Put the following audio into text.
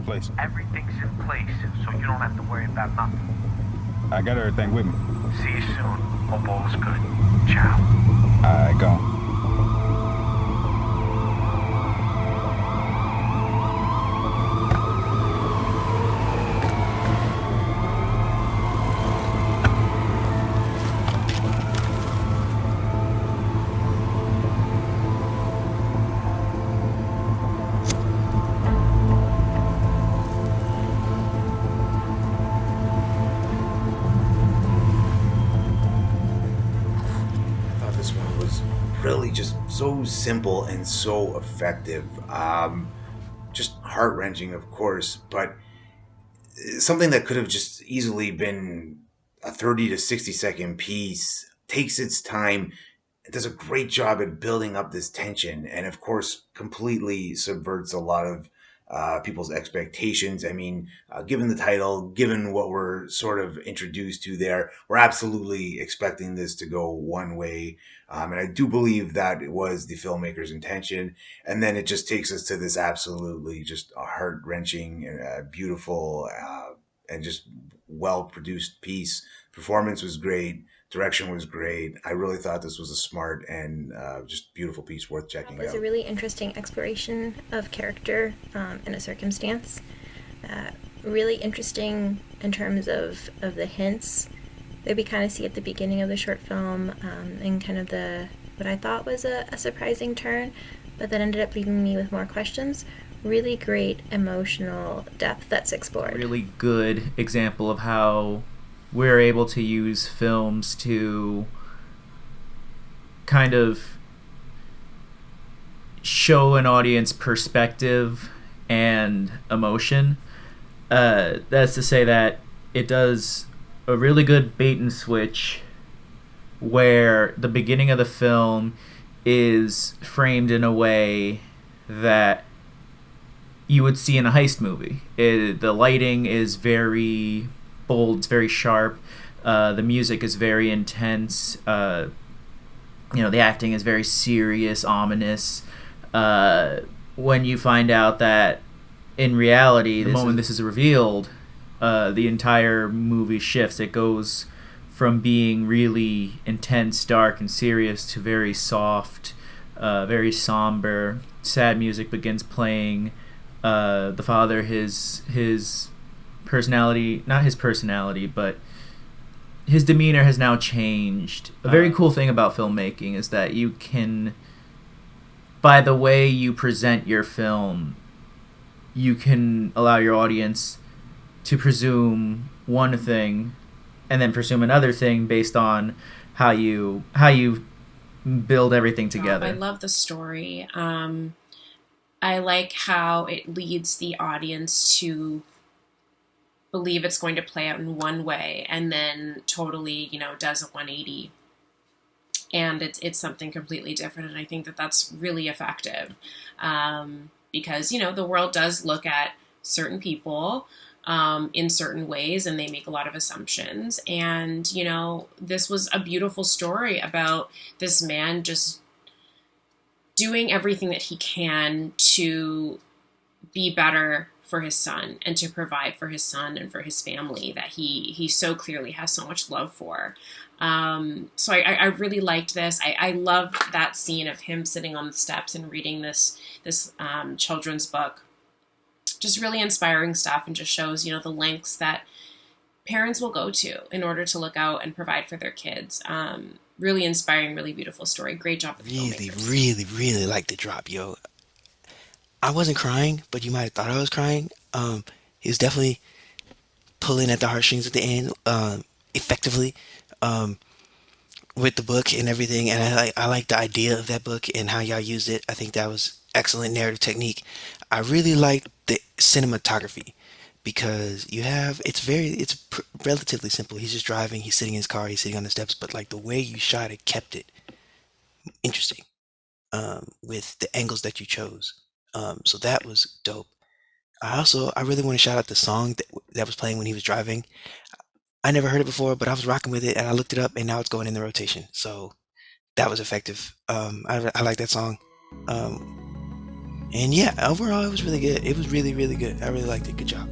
place? Everything's in place, so you don't have to worry about nothing. I got everything with me. See you soon. Hope all is good. Ciao. Alright, go. This one was really just so simple and so effective. Just heart wrenching, of course, but something that could have just easily been a 30 to 60-second piece takes its time. It does a great job at building up this tension, and of course, completely subverts a lot of people's expectations. I mean, given the title, given what we're sort of introduced to there, we're absolutely expecting this to go one way. And I do believe that it was the filmmaker's intention. And then it just takes us to this absolutely just heart wrenching, beautiful, and just well produced piece. Performance was great. Direction was great. I really thought this was a smart and just beautiful piece worth checking It was out. a really interesting exploration of character in a circumstance. Really interesting in terms of the hints that we kind of see at the beginning of the short film, and kind of the what I thought was a surprising turn, but that ended up leaving me with more questions. Really great emotional depth that's explored. Really good example of how we're able to use films to kind of show an audience perspective and emotion. That's to say that it does a really good bait and switch where the beginning of the film is framed in a way that you would see in a heist movie. The lighting is very bold, it's very sharp. The music is very intense. The acting is very serious, ominous. When you find out that in reality, the moment this is revealed, the entire movie shifts. It goes from being really intense, dark, and serious to very soft, very somber. Sad music begins playing. The father, his personality, not his personality, but his demeanor has now changed. A very cool thing about filmmaking is that you can, by the way you present your film, you can allow your audience to presume one thing and then presume another thing based on how you build everything together. I love the story. I like how it leads the audience to believe it's going to play out in one way and then totally, does a 180. And it's something completely different. And I think that that's really effective. Because, the world does look at certain people in certain ways, and they make a lot of assumptions. And, this was a beautiful story about this man just doing everything that he can to be better for his son and to provide for his son and for his family that he so clearly has so much love for. So I really liked this. I loved that scene of him sitting on the steps and reading this children's book. Just really inspiring stuff, and just shows, the lengths that parents will go to in order to look out and provide for their kids. Really inspiring, really beautiful story. Great job. Really like the drop, yo. I wasn't crying, but you might have thought I was crying. He was definitely pulling at the heartstrings at the end, effectively, with the book and everything. And I like the idea of that book and how y'all used it. I think that was excellent narrative technique. I really like the cinematography because it's relatively simple. He's just driving, he's sitting in his car, he's sitting on the steps, but like the way you shot it kept it interesting, with the angles that you chose. So that was dope. I really want to shout out the song that was playing when he was driving. I never heard it before, but I was rocking with it, and I looked it up, and now it's going in the rotation. So that was effective. I like that song. And yeah, overall, it was really good. It was really, really good. I really liked it. Good job.